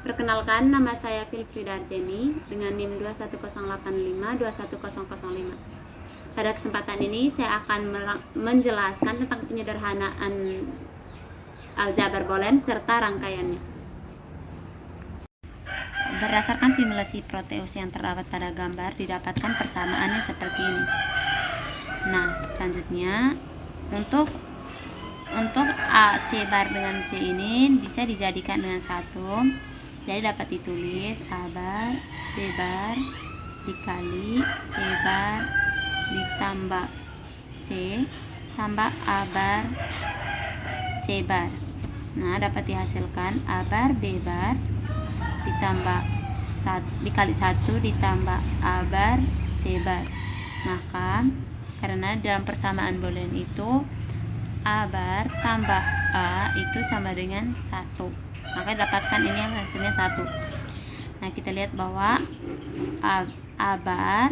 Perkenalkan, nama saya Filfrida Arjeni dengan NIM 21085-21005. Pada kesempatan ini saya akan menjelaskan tentang penyederhanaan aljabar boolean serta rangkaiannya. Berdasarkan simulasi Proteus yang terdapat pada gambar, didapatkan persamaannya seperti ini. Nah, selanjutnya untuk A C bar dengan C ini bisa dijadikan dengan satu. Jadi dapat ditulis A bar B bar dikali C bar ditambah C tambah A bar C bar. Nah, dapat dihasilkan A bar B bar ditambah dikali 1 ditambah A bar C bar. Maka karena dalam persamaan boolean itu A bar tambah A itu sama dengan 1, maka dapatkan ini yang hasilnya 1. Nah, kita lihat bahwa A bar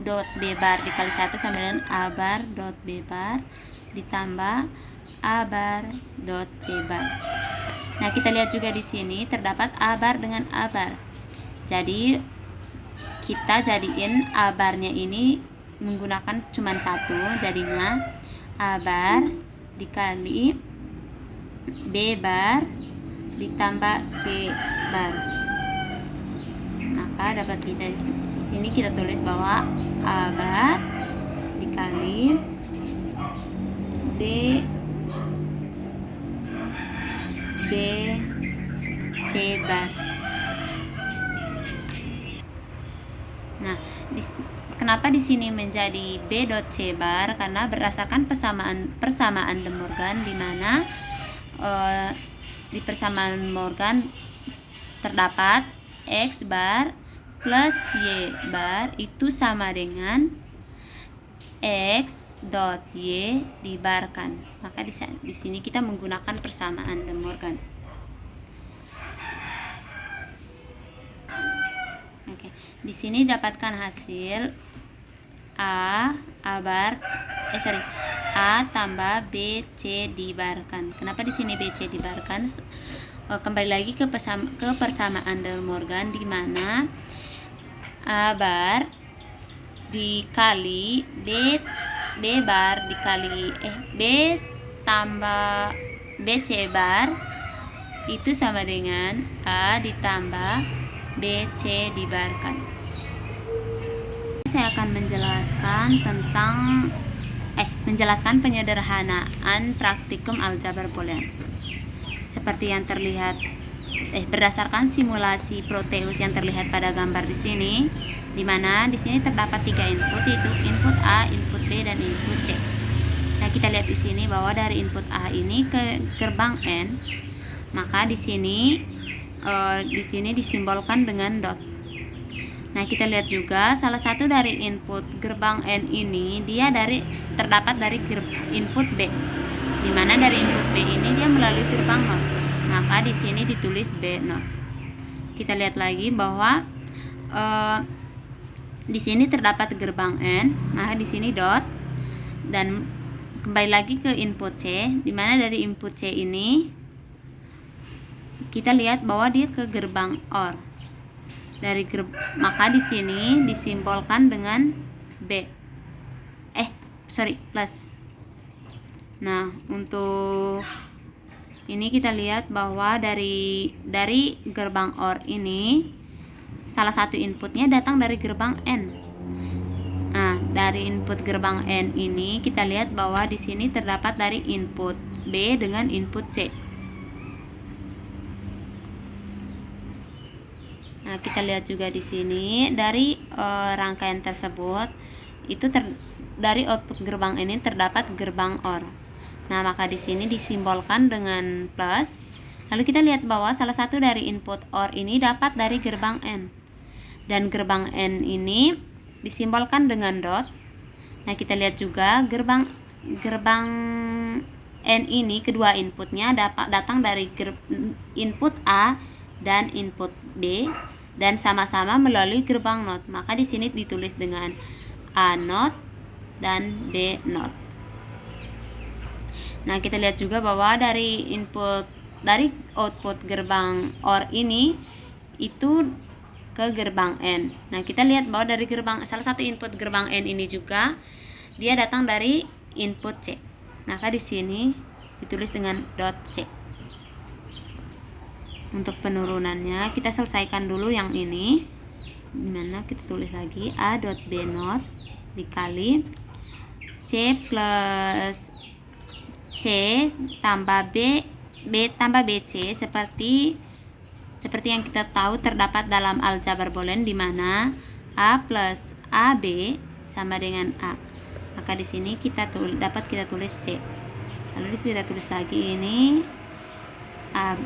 dot B bar dikali 1 sama dengan A bar dot B bar ditambah A bar dot C bar. Nah, kita lihat juga di sini terdapat A bar dengan A bar. Jadi kita jadiin A barnya ini menggunakan cuma 1, jadinya A bar dikali B bar ditambah C bar. Maka dapat kita di sini kita tulis bahwa A bar dikali B C bar. Nah, kenapa di sini menjadi B dot C bar? Karena berdasarkan persamaan De Morgan, di mana di persamaan Morgan terdapat X bar plus Y bar itu sama dengan X dot Y dibarkan. Maka di sini kita menggunakan persamaan De Morgan. Oke, di sini dapatkan hasil A tambah B C dibarkan. Kenapa di sini B C dibarkan? Kembali lagi ke persamaan De Morgan, di mana A bar dikali B bar dikali B tambah B C bar itu sama dengan A ditambah B C dibarkan. Saya akan menjelaskan penyederhanaan praktikum aljabar boolean. Seperti yang terlihat berdasarkan simulasi Proteus yang terlihat pada gambar di sini, di mana di sini terdapat 3 input, yaitu input A, input B, dan input C. Nah, kita lihat di sini bahwa dari input A ini ke gerbang N, maka di sini disimbolkan dengan dot. Nah, kita lihat juga salah satu dari input gerbang N ini dia terdapat dari input B, di mana dari input B ini dia melalui gerbang NOT. Maka di sini ditulis B NOT. Kita lihat lagi bahwa di sini terdapat gerbang N, maka di sini dot, dan kembali lagi ke input C, di mana dari input C ini kita lihat bahwa dia ke gerbang OR. Maka di sini disimbolkan dengan plus. Nah, untuk ini kita lihat bahwa dari gerbang OR ini salah satu inputnya datang dari gerbang N. Nah, dari input gerbang N ini kita lihat bahwa di sini terdapat dari input B dengan input C. Nah, kita lihat juga di sini dari rangkaian tersebut itu dari output gerbang ini terdapat gerbang OR. Nah, maka di sini disimbolkan dengan plus. Lalu kita lihat bahwa salah satu dari input OR ini dapat dari gerbang N, dan gerbang N ini disimbolkan dengan dot. Nah, kita lihat juga gerbang N ini kedua inputnya datang dari input A dan input B, dan sama-sama melalui gerbang NOT. Maka di sini ditulis dengan A NOT dan B NOT. Nah, kita lihat juga bahwa dari input dari output gerbang OR ini itu ke gerbang N. Nah, kita lihat bahwa dari salah satu input gerbang N ini juga dia datang dari input C. Maka di sini ditulis dengan dot C. Untuk penurunannya kita selesaikan dulu yang ini, dimana kita tulis lagi A dot B not dikali C plus C tambah B tambah BC seperti yang kita tahu terdapat dalam aljabar boolean, di mana A plus AB sama dengan A. Maka di sini dapat kita tulis C. Lalu kita tulis lagi ini A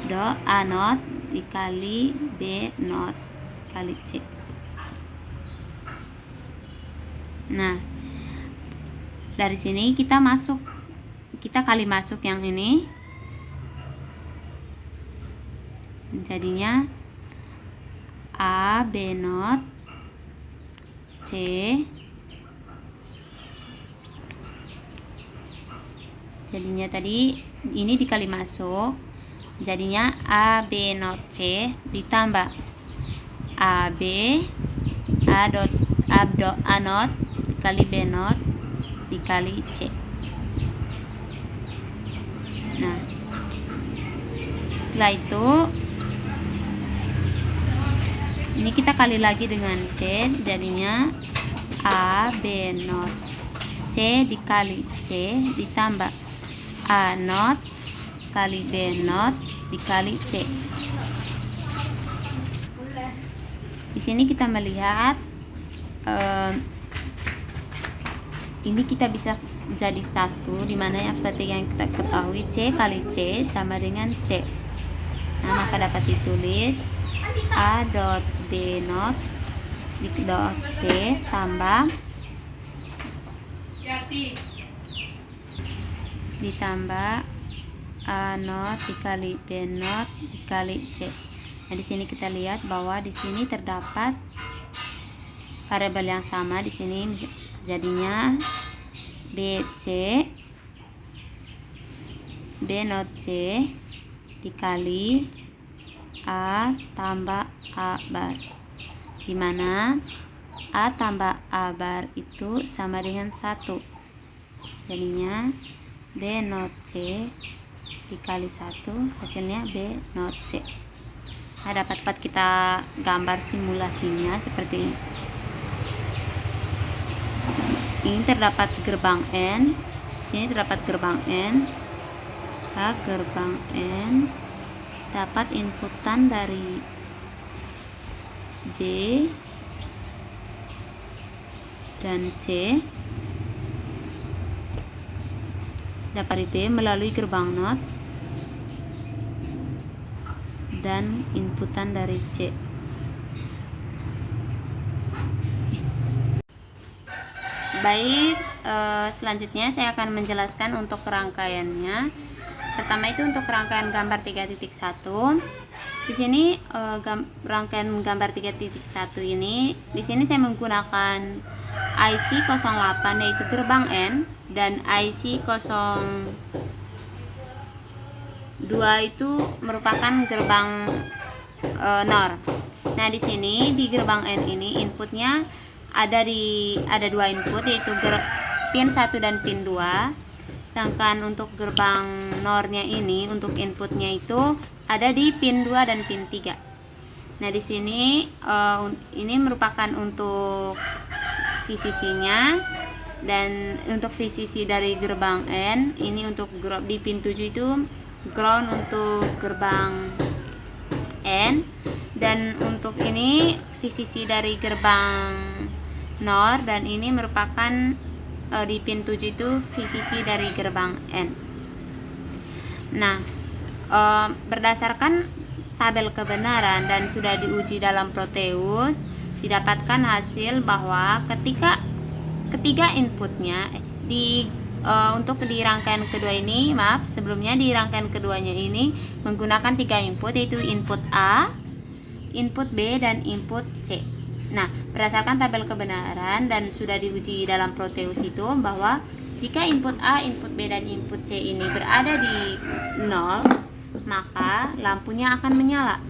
not dikali B not kali C. Nah, dari sini kita kali masuk yang ini, jadinya A B not C jadinya tadi ini dikali masuk, jadinya A B not C ditambah A not dikali B not dikali C. Nah, setelah itu ini kita kali lagi dengan C, jadinya A B not C dikali C ditambah A not kali B not dikali C. Di sini kita melihat ini kita bisa jadi satu, dimana yang seperti yang kita ketahui C kali C sama dengan C. Nah, maka dapat ditulis A dot B not dot C tambah ditambah A not dikali B not dikali C. Nah, di sini kita lihat bahwa di sini terdapat variabel yang sama. Di sini jadinya BC B not C dikali A tambah A bar, dimana A tambah A bar itu sama dengan 1, jadinya B not C dikali 1 hasilnya B not C. Nah, dapat kita gambar simulasinya seperti ini. Ini terdapat gerbang N, sini terdapat gerbang N. Gerbang N dapat inputan dari B dan C, dapat B melalui gerbang NOT dan inputan dari C. Baik, selanjutnya saya akan menjelaskan untuk rangkaiannya. Pertama itu untuk rangkaian gambar 3.1. Di sini rangkaian gambar 3.1 ini, di sini saya menggunakan IC 08 yaitu gerbang N dan IC 02 itu merupakan gerbang NOR. Nah, di sini di gerbang N ini inputnya ada dua input, yaitu pin 1 dan pin 2. Sedangkan untuk gerbang NOR-nya ini untuk inputnya itu ada di pin 2 dan pin 3. Nah, di sini ini merupakan untuk VCC-nya, dan untuk VCC dari gerbang N ini untuk di pin 7 itu ground untuk gerbang N, dan untuk ini VCC dari gerbang NOR, dan ini merupakan di pin 7 itu VCC dari gerbang N. Nah, berdasarkan tabel kebenaran dan sudah diuji dalam Proteus, didapatkan hasil bahwa ketiga inputnya untuk di rangkaian kedua ini, sebelumnya di rangkaian keduanya ini menggunakan 3 input, yaitu input A, input B, dan input C. Nah, berdasarkan tabel kebenaran dan sudah diuji dalam Proteus itu bahwa jika input A, input B, dan input C ini berada di 0, maka lampunya akan menyala.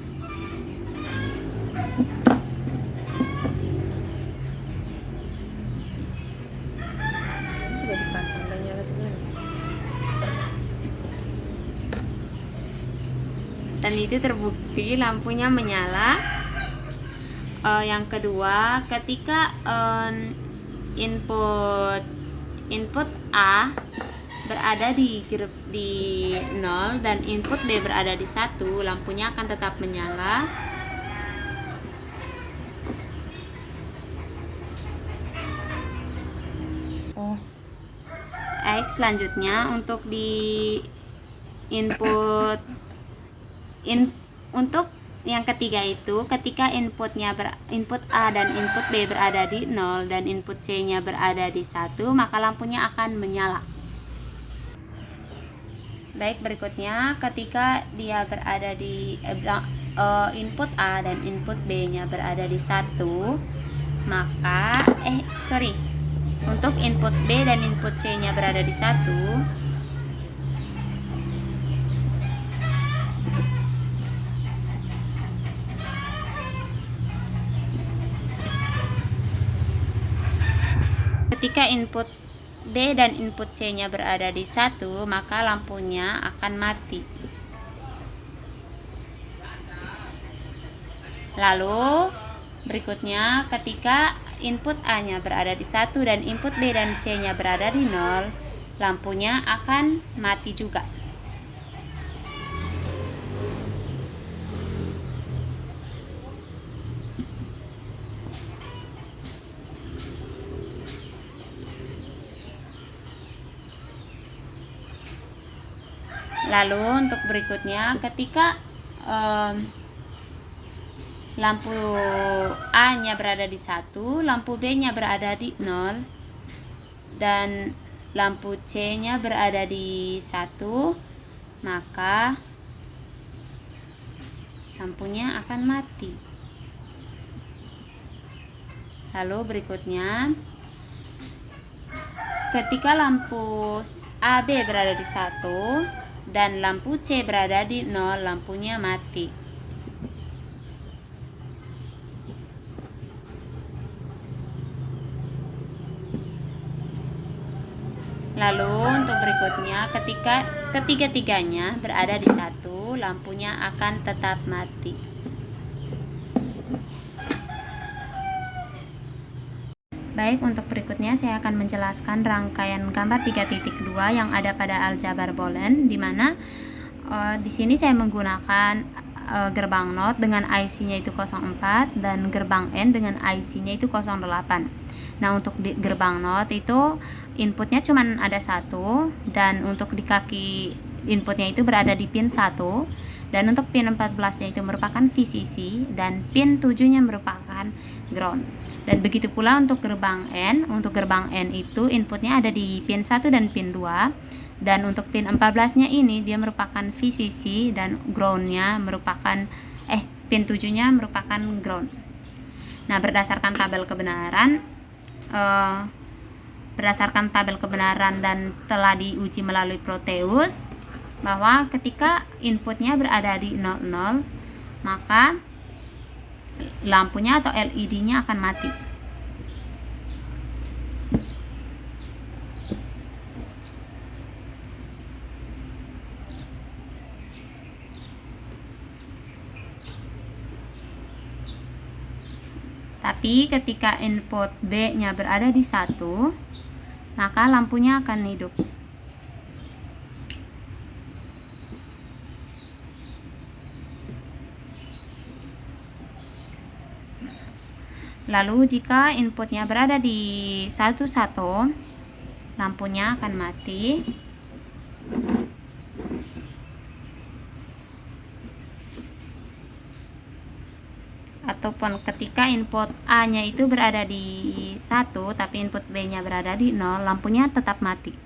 Sudah dipasang dan nyala juga. Dan itu terbukti lampunya menyala. Yang kedua, ketika input A berada di 0 dan input B berada di 1, lampunya akan tetap menyala. Selanjutnya untuk di untuk yang ketiga itu, ketika input A dan input B berada di 0 dan input C-nya berada di 1, maka lampunya akan menyala. Baik, berikutnya ketika dia berada di input A dan input B-nya berada di 1, maka untuk input B dan input C-nya berada di 1, ketika input B dan input C-nya berada di 1, maka lampunya akan mati. Lalu berikutnya, ketika input A-nya berada di 1 dan input B dan C-nya berada di 0, lampunya akan mati juga. Lalu untuk berikutnya, ketika lampu A-nya berada di 1, lampu B-nya berada di 0, dan lampu C-nya berada di 1, maka lampunya akan mati. Lalu berikutnya, ketika lampu AB berada di 1 dan lampu C berada di 0, lampunya mati. Lalu untuk berikutnya, ketika ketiga-tiganya berada di 1, lampunya akan tetap mati. Baik, untuk berikutnya saya akan menjelaskan rangkaian gambar 3.2 yang ada pada aljabar Boolean, di mana di sini saya menggunakan gerbang NOT dengan IC-nya itu 04 dan gerbang N dengan IC-nya itu 08. Nah, untuk di gerbang NOT itu inputnya cuma ada 1, dan untuk di kaki inputnya itu berada di pin 1, dan untuk pin 14-nya itu merupakan VCC dan pin 7-nya merupakan ground. Dan begitu pula untuk gerbang N. Untuk gerbang N itu inputnya ada di pin 1 dan pin 2, dan untuk pin 14-nya ini dia merupakan VCC dan groundnya merupakan pin 7-nya merupakan ground. Nah, berdasarkan tabel kebenaran dan telah diuji melalui Proteus, bahwa ketika inputnya berada di 00, maka lampunya atau LED-nya akan mati. Tapi ketika input B-nya berada di 1, maka lampunya akan hidup. Lalu jika inputnya berada di 11, lampunya akan mati. Ataupun ketika input A-nya itu berada di 1 tapi input B-nya berada di 0, lampunya tetap mati.